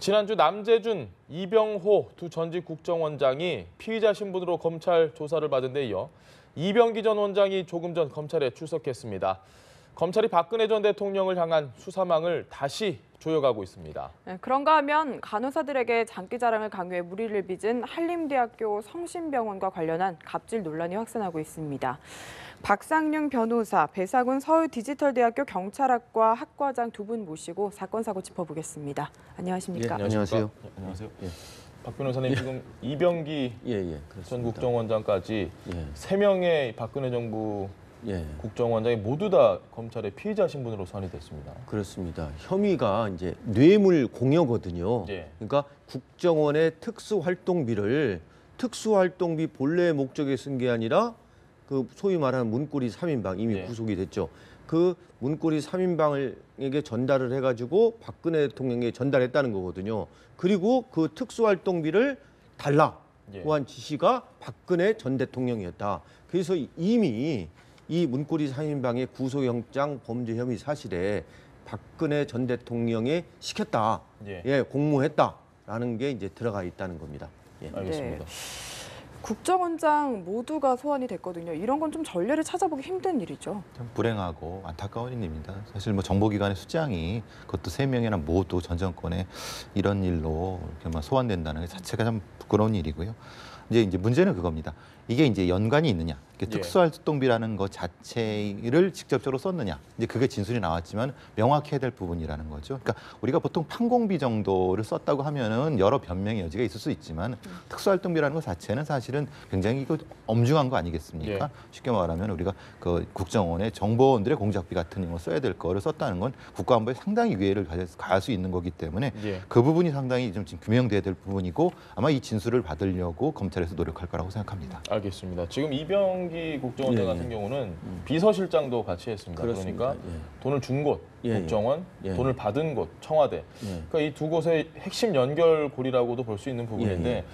지난주 남재준, 이병호 두 전직 국정원장이 피의자 신분으로 검찰 조사를 받은 데 이어 이병기 전 원장이 조금 전 검찰에 출석했습니다. 검찰이 박근혜 전 대통령을 향한 수사망을 다시 조여가고 있습니다. 그런가 하면 간호사들에게 장기자랑을 강요해 무리를 빚은 한림대학교 성심병원과 관련한 갑질 논란이 확산하고 있습니다. 박상륜 변호사, 배상훈 서울디지털대학교 경찰학과 학과장 두 분 모시고 사건 사고 짚어보겠습니다. 안녕하십니까? 예, 안녕하세요. 안녕하세요. 예. 박 변호사님 지금 이병기 전 국정원장까지 3명의 박근혜 정부 국정원장이 모두 다 검찰의 피의자 신분으로 소환이 됐습니다. 그렇습니다. 혐의가 이제 뇌물 공여거든요. 예. 그러니까 국정원의 특수활동비를 특수활동비 본래의 목적에 쓴 게 아니라 그 소위 말하는 문고리 3인방 이미 구속이 됐죠. 그 문고리 3인방에게 전달을 해가지고 박근혜 대통령에게 전달했다는 거거든요. 그리고 그 특수활동비를 달라고 한 지시가 박근혜 전 대통령이었다. 그래서 이미 이 문고리 3인방의 구속영장 범죄 혐의 사실에 박근혜 전 대통령이 시켰다, 공모했다라는 게 이제 들어가 있다는 겁니다. 알겠습니다. 국정원장 모두가 소환이 됐거든요. 이런 건 좀 전례를 찾아보기 힘든 일이죠. 참 불행하고 안타까운 일입니다. 사실 뭐 정보기관의 수장이 그것도 3명이나 모두 전 정권에 이런 일로 이렇게 소환된다는 것 자체가 참 부끄러운 일이고요. 이제 문제는 그겁니다. 이게 이제 연관이 있느냐, 특수활동비라는 것 자체를 직접적으로 썼느냐, 이제 그게 진술이 나왔지만 명확해야 될 부분이라는 거죠. 그러니까 우리가 보통 판공비 정도를 썼다고 하면은 여러 변명의 여지가 있을 수 있지만 특수활동비라는 것 자체는 사실은 굉장히 엄중한 거 아니겠습니까? 쉽게 말하면 우리가 그 국정원의 정보원들의 공작비 같은 경우 써야 될 거를 썼다는 건 국가안보에 상당히 위해를 가할 수 있는 거기 때문에 그 부분이 상당히 좀 지금 규명돼야 될 부분이고 아마 이 진술을 받으려고 검찰에서 노력할 거라고 생각합니다. 알겠습니다. 지금 이병기 국정원장 같은 경우는 비서실장도 같이 했습니다. 그렇습니다. 그러니까 돈을 준 곳, 국정원, 돈을 받은 곳, 청와대. 그러니까 이 두 곳의 핵심 연결고리라고도 볼 수 있는 부분인데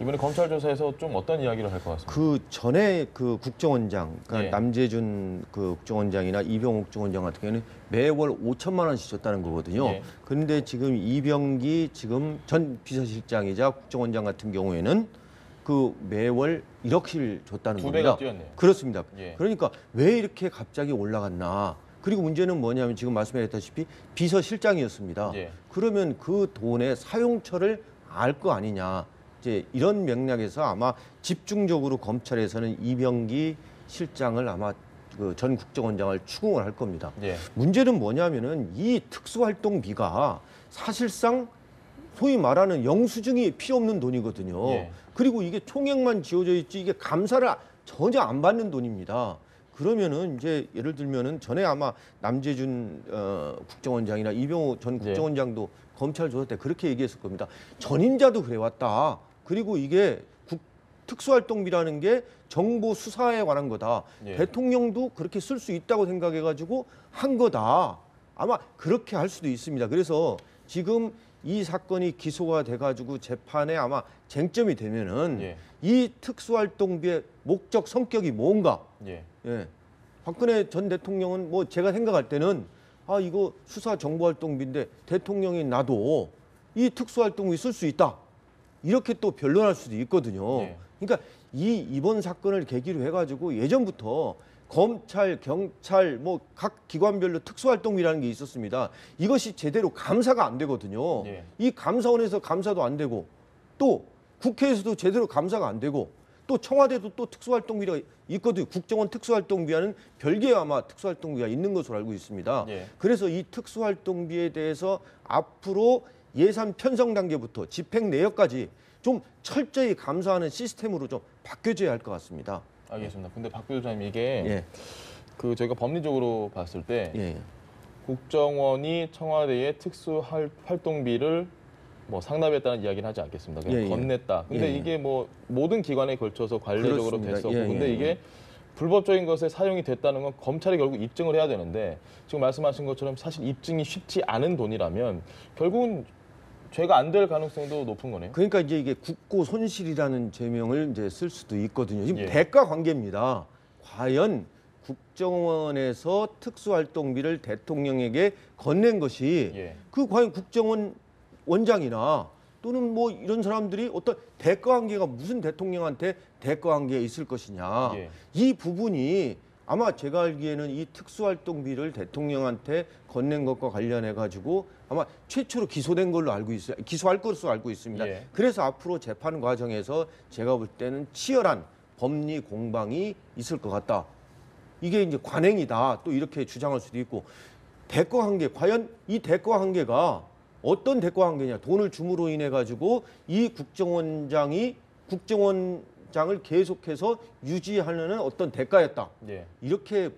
이번에 검찰 조사에서 좀 어떤 이야기를 할 것 같습니다. 그 전에 그 국정원장, 그러니까 남재준 그 국정원장이나 이병호 국정원장 같은 경우는 매월 5천만 원씩 줬다는 거거든요. 그런데 지금 이병기 지금 전 비서실장이자 국정원장 같은 경우에는 그 매월 1억씩 줬다는 겁니다. 2배가 뛰었네요. 그렇습니다. 그러니까 왜 이렇게 갑자기 올라갔나? 그리고 문제는 뭐냐면 지금 말씀하셨다시피 비서실장이었습니다. 그러면 그 돈의 사용처를 알 거 아니냐? 이제 이런 맥락에서 아마 집중적으로 검찰에서는 이병기 실장을 아마 그 전 국정원장을 추궁을 할 겁니다. 문제는 뭐냐면은 이 특수활동비가 사실상 소위 말하는 영수증이 필요 없는 돈이거든요. 그리고 이게 총액만 지어져 있지 이게 감사를 전혀 안 받는 돈입니다. 그러면은 이제 예를 들면은 전에 아마 남재준 국정원장이나 이병호 전 국정원장도 검찰 조사 때 그렇게 얘기했을 겁니다. 전임자도 그래왔다. 그리고 이게 특수활동비라는 게 정보 수사에 관한 거다. 대통령도 그렇게 쓸 수 있다고 생각해가지고 한 거다. 아마 그렇게 할 수도 있습니다. 그래서 지금 이 사건이 기소가 돼가지고 재판에 아마 쟁점이 되면은 이 특수활동비의 목적 성격이 뭔가. 박근혜 전 대통령은 뭐 제가 생각할 때는 아 이거 수사 정보활동비인데 대통령이 나도 이 특수활동비 쓸 수 있다. 이렇게 또 변론할 수도 있거든요. 그러니까 이번 사건을 계기로 해가지고 예전부터 검찰, 경찰, 뭐 각 기관별로 특수활동비라는 게 있었습니다. 이것이 제대로 감사가 안 되거든요. 이 감사원에서 감사도 안 되고 또 국회에서도 제대로 감사가 안 되고 또 청와대도 또 특수활동비가 있거든요. 국정원 특수활동비와는 별개의 아마 특수활동비가 있는 것으로 알고 있습니다. 그래서 이 특수활동비에 대해서 앞으로 예산 편성 단계부터 집행 내역까지 좀 철저히 감사하는 시스템으로 좀 바뀌어져야 할 것 같습니다. 알겠습니다. 근데 박 교수님 이게 그 저희가 법리적으로 봤을 때 국정원이 청와대의 특수활동비를 뭐 상납했다는 이야기는 하지 않겠습니다. 그냥 건넸다. 근데 이게 뭐 모든 기관에 걸쳐서 관례적으로 됐었고 근데 이게 불법적인 것에 사용이 됐다는 건 검찰이 결국 입증을 해야 되는데 지금 말씀하신 것처럼 사실 입증이 쉽지 않은 돈이라면 결국은 죄가 안 될 가능성도 높은 거네요. 그러니까 이제 이게 국고 손실이라는 제명을 이제 쓸 수도 있거든요. 지금 대가 관계입니다. 과연 국정원에서 특수활동비를 대통령에게 건넨 것이 그 과연 국정원 원장이나 또는 뭐 이런 사람들이 어떤 대가 관계가 무슨 대통령한테 대가 관계가 있을 것이냐. 예. 이 부분이 아마 제가 알기에는 이 특수활동비를 대통령한테 건넨 것과 관련해 가지고 아마 최초로 기소된 걸로 알고 있어요. 기소할 것으로 알고 있습니다. 예. 그래서 앞으로 재판 과정에서 제가 볼 때는 치열한 법리 공방이 있을 것 같다. 이게 이제 관행이다. 또 이렇게 주장할 수도 있고 대가 관계 과연 이 대가 관계가 어떤 대가 관계냐? 돈을 줌으로 인해 가지고 이 국정원장을 계속해서 유지하는 어떤 대가였다. 예. 이렇게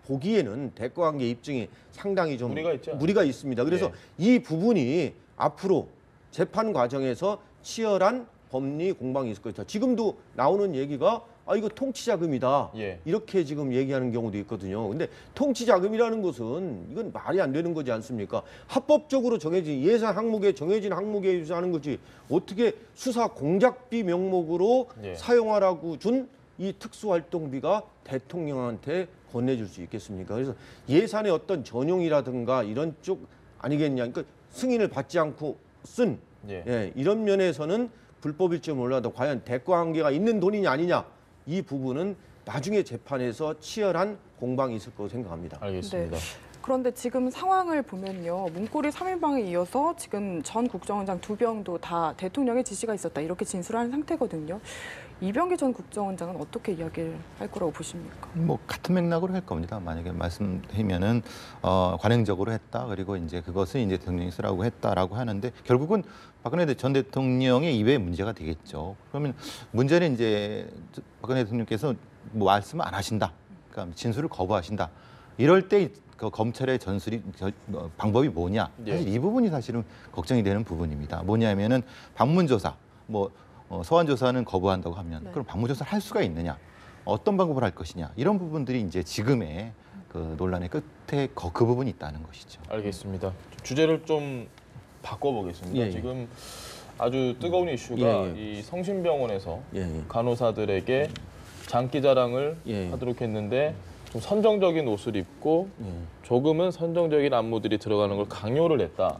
보기에는 대가 관계 입증이 상당히 좀 무리가 있죠. 무리가 있습니다. 그래서 예. 이 부분이 앞으로 재판 과정에서 치열한 법리 공방이 있을 것이다. 지금도 나오는 얘기가 이거 통치자금이다. 예. 이렇게 지금 얘기하는 경우도 있거든요. 근데 통치자금이라는 것은 이건 말이 안 되는 거지 않습니까? 합법적으로 정해진 예산 항목에 정해진 항목에 의해서 하는 거지. 어떻게 수사 공작비 명목으로 예. 사용하라고 준 이 특수활동비가 대통령한테 건네줄 수 있겠습니까? 그래서 예산의 어떤 전용이라든가 이런 쪽 아니겠냐. 그러니까 승인을 받지 않고 쓴 예. 이런 면에서는 불법일지 몰라도 과연 대가 관계가 있는 돈이냐 아니냐 이 부분은 나중에 재판에서 치열한 공방이 있을 거라고 생각합니다. 알겠습니다. 네. 그런데 지금 상황을 보면요. 문고리 3인방에 이어서 지금 전 국정원장 2명도 다 대통령의 지시가 있었다. 이렇게 진술하는 상태거든요. 이병기 전 국정원장은 어떻게 이야기를 할 거라고 보십니까? 뭐 같은 맥락으로 할 겁니다. 만약에 말씀드리면은 관행적으로 했다. 그리고 이제 그것을 이제 대통령이 쓰라고 했다라고 하는데 결국은 박근혜 전 대통령의 입에 문제가 되겠죠. 그러면 문제는 이제 박근혜 대통령께서 뭐 말씀을 안 하신다. 그러니까 진술을 거부하신다. 이럴 때 그 검찰의 전술이 방법이 뭐냐? 사실 이 부분이 사실은 걱정이 되는 부분입니다. 뭐냐면은 방문조사, 뭐 소환 조사는 거부한다고 하면 그럼 방문조사를 할 수가 있느냐? 어떤 방법을 할 것이냐? 이런 부분들이 이제 지금의 그 논란의 끝에 그 부분이 있다는 것이죠. 알겠습니다. 주제를 좀 바꿔보겠습니다. 예, 예. 지금 아주 뜨거운 이슈가 예, 예. 이 성심병원에서 예. 간호사들에게 장기 자랑을 예. 하도록 했는데 좀 선정적인 옷을 입고 조금은 선정적인 안무들이 들어가는 걸 강요를 했다.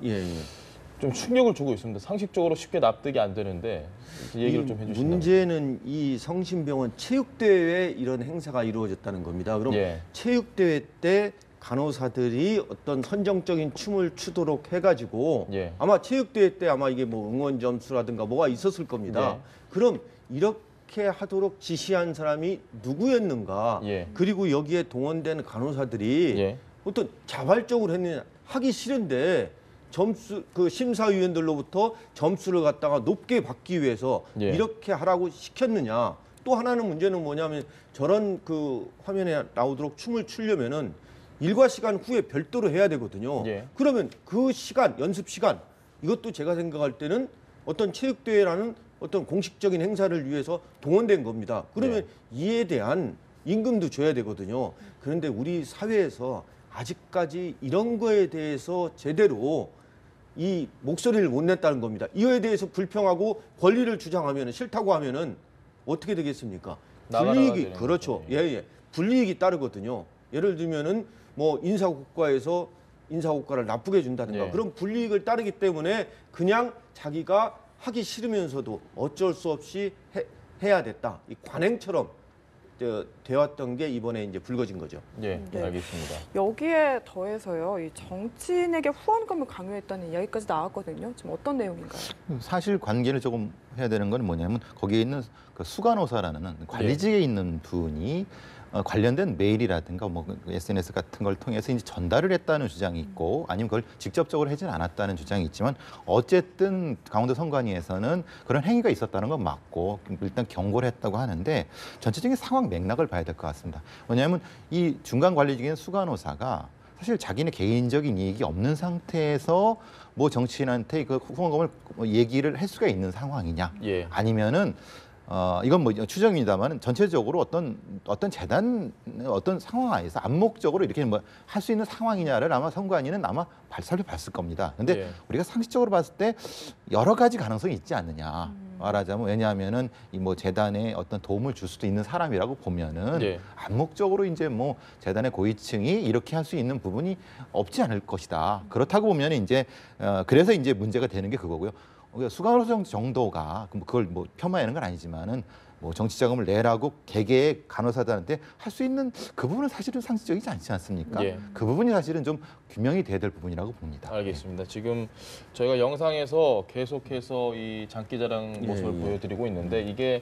좀 충격을 주고 있습니다. 상식적으로 쉽게 납득이 안 되는데 얘기를 좀 해주신다면. 문제는 이 성심병원 체육대회에 이런 행사가 이루어졌다는 겁니다. 그럼 체육대회 때 간호사들이 어떤 선정적인 춤을 추도록 해가지고 아마 체육대회 때 아마 이게 뭐 응원 점수라든가 뭐가 있었을 겁니다. 그럼 이렇게 하도록 지시한 사람이 누구였는가? 그리고 여기에 동원된 간호사들이 어떤 자발적으로 했느냐? 하기 싫은데 점수 그 심사위원들로부터 점수를 갖다가 높게 받기 위해서 이렇게 하라고 시켰느냐? 또 하나는 문제는 뭐냐면 저런 그 화면에 나오도록 춤을 추려면은 일과 시간 후에 별도로 해야 되거든요. 그러면 그 시간 연습 시간 이것도 제가 생각할 때는 어떤 체육대회라는 어떤 공식적인 행사를 위해서 동원된 겁니다. 그러면 이에 대한 임금도 줘야 되거든요. 그런데 우리 사회에서 아직까지 이런 거에 대해서 제대로 이 목소리를 못 냈다는 겁니다. 이거에 대해서 불평하고 권리를 주장하면 싫다고 하면은 어떻게 되겠습니까? 불이익이 그렇죠. 불이익이 따르거든요. 예를 들면은 뭐 인사고과에서 인사고과를 나쁘게 준다든가 그런 불이익을 따르기 때문에 그냥 자기가 하기 싫으면서도 어쩔 수 없이 해야 됐다. 이 관행처럼 되었던 게 이번에 이제 불거진 거죠. 알겠습니다. 여기에 더해서요, 이 정치인에게 후원금을 강요했다는 이야기까지 나왔거든요. 지금 어떤 내용인가요? 사실 관계를 조금 해야 되는 건 뭐냐면 거기에 있는 그 수간호사라는 관리직에 있는 분이 관련된 메일이라든가 뭐 SNS 같은 걸 통해서 이제 전달을 했다는 주장이 있고 아니면 그걸 직접적으로 하지는 않았다는 주장이 있지만 어쨌든 강원도 선관위에서는 그런 행위가 있었다는 건 맞고 일단 경고를 했다고 하는데 전체적인 상황 맥락을 봐야 될 것 같습니다. 왜냐하면 이 중간 관리직인 수간호사가 사실 자기네 개인적인 이익이 없는 상태에서 뭐 정치인한테 그 후원금을 얘기를 할 수가 있는 상황이냐 아니면은 이건 뭐 추정입니다만 전체적으로 어떤 재단 어떤 상황 하에서 암묵적으로 이렇게 뭐 할 수 있는 상황이냐를 아마 선관위는 아마 살펴봤을 겁니다. 근데 우리가 상식적으로 봤을 때 여러 가지 가능성이 있지 않느냐. 말하자면 왜냐하면은 이 뭐 재단에 어떤 도움을 줄 수도 있는 사람이라고 보면은 예. 암묵적으로 이제 뭐 재단의 고위층이 이렇게 할 수 있는 부분이 없지 않을 것이다. 그렇다고 보면 이제 그래서 이제 문제가 되는 게 그거고요. 수강으로 정도가 그걸 뭐 폄하하는 건 아니지만은 뭐 정치 자금을 내라고 개개의 간호사들한테 할 수 있는 그 부분은 사실은 상식적이지 않지 않습니까? 예. 그 부분이 사실은 좀 규명이 돼야 될 부분이라고 봅니다. 알겠습니다. 지금 저희가 영상에서 계속해서 이 장기자랑 모습을 보여드리고 있는데 이게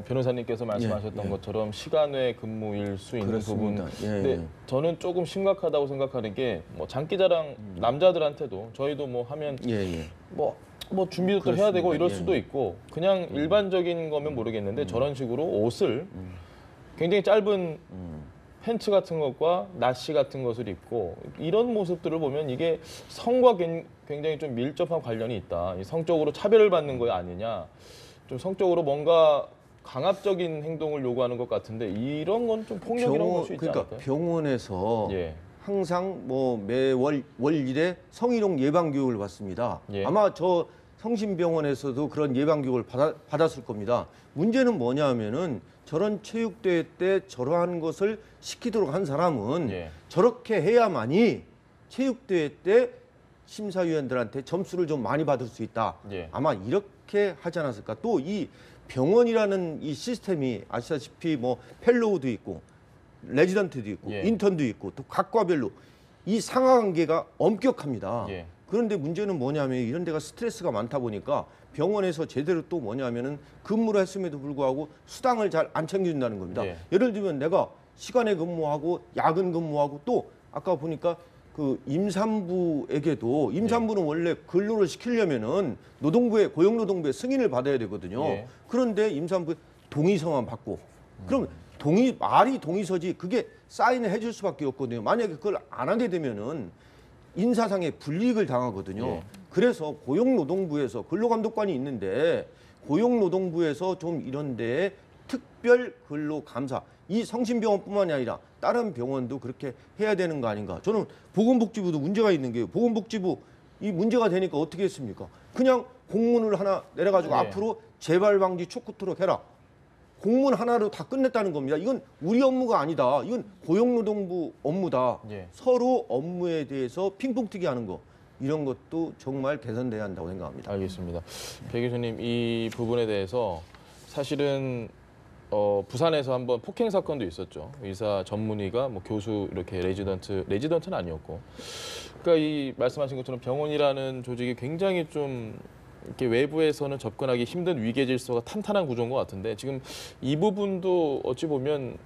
변호사님께서 말씀하셨던 것처럼 시간 외 근무일 수 있는 그렇습니다. 부분. 근데 저는 조금 심각하다고 생각하는 게 뭐 장기자랑 남자들한테도 저희도 뭐 하면 뭐 준비도 또 해야 되고 이럴 수도 있고 그냥 일반적인 거면 모르겠는데 저런 식으로 옷을 굉장히 짧은 팬츠 같은 것과 나시 같은 것을 입고 이런 모습들을 보면 이게 성과 굉장히 좀 밀접한 관련이 있다. 이 성적으로 차별을 받는 거 아니냐. 좀 성적으로 뭔가 강압적인 행동을 요구하는 것 같은데 이런 건 좀 폭력이라고 볼 수 있지 그러니까 않을까요? 병원에서 항상 뭐 매월 월일에 성희롱 예방 교육을 받습니다. 아마 저 성심병원에서도 그런 예방 교육을 받았을 겁니다. 문제는 뭐냐면은 저런 체육대회 때 저러한 것을 시키도록 한 사람은 저렇게 해야만이 체육대회 때 심사위원들한테 점수를 좀 많이 받을 수 있다. 아마 이렇게 하지 않았을까. 또 이 병원이라는 이 시스템이 아시다시피 뭐 펠로우도 있고 레지던트도 있고 인턴도 있고 또 각과별로 이 상하관계가 엄격합니다. 그런데 문제는 뭐냐면 이런 데가 스트레스가 많다 보니까 병원에서 제대로 또 뭐냐면은 근무를 했음에도 불구하고 수당을 잘 안 챙겨준다는 겁니다. 예를 들면 내가 시간에 근무하고 야근 근무하고 또 아까 보니까 그 임산부에게도 임산부는 원래 근로를 시키려면은 고용노동부의 승인을 받아야 되거든요. 그런데 임산부 동의서만 받고 그럼 말이 동의서지 그게 사인을 해줄 수밖에 없거든요. 만약에 그걸 안 하게 되면은 인사상의 불이익을 당하거든요. 그래서 고용노동부에서 근로감독관이 있는데 고용노동부에서 좀 이런 데에 특별 근로감사 이 성심병원뿐만이 아니라 다른 병원도 그렇게 해야 되는 거 아닌가. 저는 보건복지부도 문제가 있는 게 보건복지부 이 문제가 되니까 어떻게 했습니까? 그냥 공문을 하나 내려가지고 앞으로 재발방지 촉구토록 해라. 공문 하나로 다 끝냈다는 겁니다. 이건 우리 업무가 아니다. 이건 고용노동부 업무다. 서로 업무에 대해서 핑퐁튀기 하는 거. 이런 것도 정말 개선돼야 한다고 생각합니다. 알겠습니다. 배 교수님 이 부분에 대해서 사실은 부산에서 한번 폭행 사건도 있었죠. 의사 전문의가 뭐 교수 이렇게 레지던트는 아니었고. 그러니까 이 말씀하신 것처럼 병원이라는 조직이 굉장히 좀 이렇게 외부에서는 접근하기 힘든 위계 질서가 탄탄한 구조인 것 같은데 지금 이 부분도 어찌 보면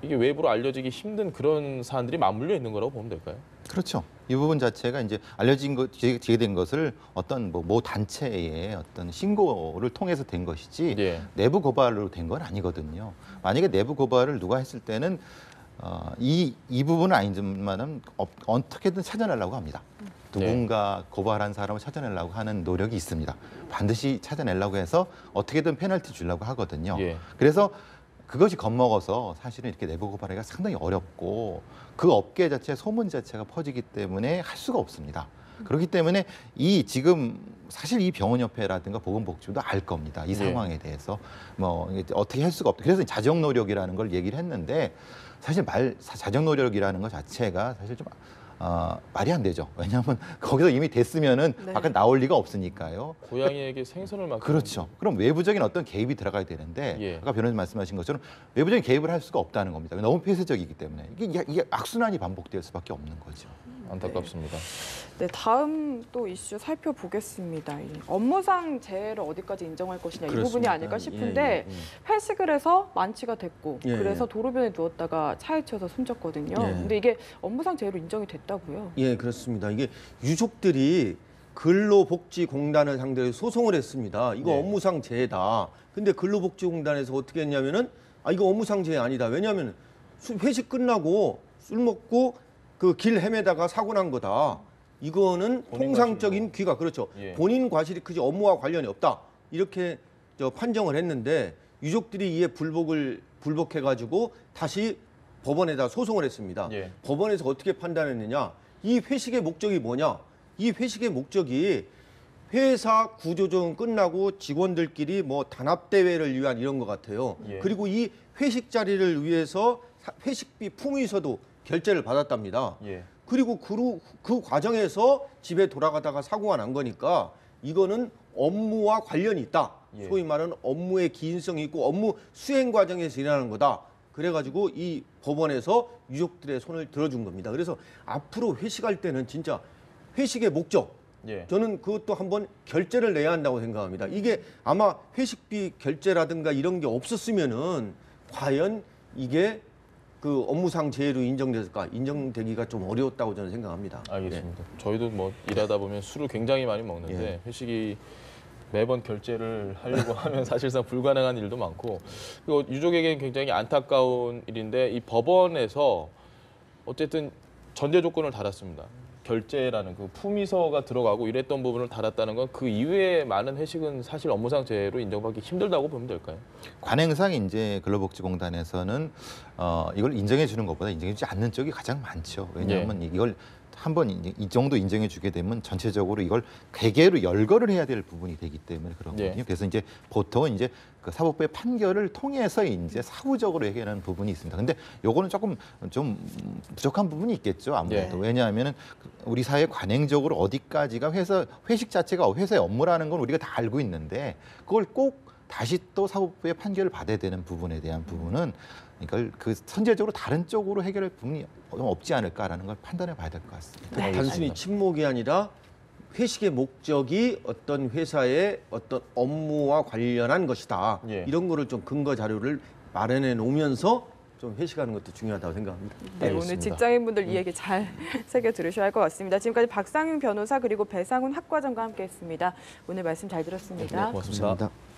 이게 외부로 알려지기 힘든 그런 사안들이 맞물려 있는 거라고 보면 될까요? 그렇죠. 이 부분 자체가 이제 알려지게 된 것을 어떤 모 단체의 어떤 신고를 통해서 된 것이지 내부 고발로 된 건 아니거든요. 만약에 내부 고발을 누가 했을 때는 이 부분은 아니지만은 어떻게든 찾아내려고 합니다. 누군가 고발한 사람을 찾아내려고 하는 노력이 있습니다. 반드시 찾아내려고 해서 어떻게든 페널티 주려고 하거든요. 그래서 그것이 겁먹어서 사실은 이렇게 내부 고발하기가 상당히 어렵고 그 업계 자체 소문 자체가 퍼지기 때문에 할 수가 없습니다. 그렇기 때문에 지금 사실 이 병원협회라든가 보건복지부도 알 겁니다. 이 상황에 대해서 뭐 어떻게 할 수가 없다. 그래서 자정 노력이라는 걸 얘기를 했는데 사실 자정 노력이라는 것 자체가 사실 좀 말이 안 되죠. 왜냐하면 거기서 이미 됐으면은 밖에 나올 리가 없으니까요. 고양이에게 생선을 맡기는 그렇죠. 그럼 외부적인 어떤 개입이 들어가야 되는데 아까 변호사님 말씀하신 것처럼 외부적인 개입을 할 수가 없다는 겁니다. 너무 폐쇄적이기 때문에 이게 악순환이 반복될 수밖에 없는 거죠. 안타깝습니다. 네, 다음 또 이슈 살펴보겠습니다. 이 업무상 재해를 어디까지 인정할 것이냐 이 부분이 아닐까 싶은데 회식을 해서 만취가 됐고 그래서 도로변에 누웠다가 차에 치여서 숨졌거든요. 근데 이게 업무상 재해로 인정이 됐다고요? 예, 그렇습니다. 이게 유족들이 근로복지공단을 상대로 소송을 했습니다. 이거 업무상 재해다. 근데 근로복지공단에서 어떻게 했냐면은 이거 업무상 재해 아니다. 왜냐하면 회식 끝나고 술 먹고 그 길 헤매다가 사고 난 거다. 이거는 통상적인 귀가 그렇죠. 본인 과실이 크지 업무와 관련이 없다. 이렇게 판정을 했는데 유족들이 이에 불복해가지고 다시 법원에다 소송을 했습니다. 법원에서 어떻게 판단했느냐? 이 회식의 목적이 뭐냐? 이 회식의 목적이 회사 구조조정 끝나고 직원들끼리 뭐 단합 대회를 위한 이런 것 같아요. 예. 그리고 이 회식 자리를 위해서 회식비 품위서도 결제를 받았답니다. 예. 그리고 그 과정에서 집에 돌아가다가 사고가 난 거니까 이거는 업무와 관련이 있다. 예. 소위 말하는 업무의 기인성이 있고 업무 수행 과정에서 일어나는 거다. 그래가지고 이 법원에서 유족들의 손을 들어준 겁니다. 그래서 앞으로 회식할 때는 진짜 회식의 목적, 예. 저는 그것도 한번 결제를 내야 한다고 생각합니다. 이게 아마 회식비 결제라든가 이런 게 없었으면은 과연 이게 그 업무상 재해로 인정됐을까? 인정되기가 좀 어려웠다고 저는 생각합니다. 알겠습니다. 저희도 뭐 일하다 보면 술을 굉장히 많이 먹는데 회식이 매번 결제를 하려고 하면 사실상 불가능한 일도 많고, 그리고 유족에게는 굉장히 안타까운 일인데 이 법원에서 어쨌든 전제 조건을 달았습니다. 결제라는 그 품위서가 들어가고 이랬던 부분을 달았다는 건 그 이외에 많은 회식은 사실 업무상 재해로 인정받기 힘들다고 보면 될까요? 관행상 이제 근로복지공단에서는 이걸 인정해 주는 것보다 인정해 주지 않는 쪽이 가장 많죠. 왜냐하면 이걸 한번 이 정도 인정해 주게 되면 전체적으로 이걸 개개로 열거를 해야 될 부분이 되기 때문에 그렇거든요. 그래서 이제 보통은 이제 그 사법부의 판결을 통해서 이제 사후적으로 해결하는 부분이 있습니다. 근데 요거는 조금 좀 부족한 부분이 있겠죠. 아무래도. 왜냐하면은 우리 사회 관행적으로 어디까지가 회식 자체가 회사의 업무라는 건 우리가 다 알고 있는데 그걸 꼭 다시 또 사법부의 판결을 받아야 되는 부분에 대한 부분은 이걸 그 선제적으로 다른 쪽으로 해결할 부분이 좀 없지 않을까라는 걸 판단해 봐야 될 것 같습니다. 단순히 침묵이 아니라 회식의 목적이 어떤 회사의 어떤 업무와 관련한 것이다. 이런 거를 좀 근거 자료를 마련해 놓으면서 좀 회식하는 것도 중요하다고 생각합니다. 네, 오늘 직장인분들 이 얘기 잘 새겨 들으셔야 할 것 같습니다. 지금까지 박상윤 변호사 그리고 배상훈 학과장과 함께했습니다. 오늘 말씀 잘 들었습니다. 네, 고맙습니다. 감사합니다.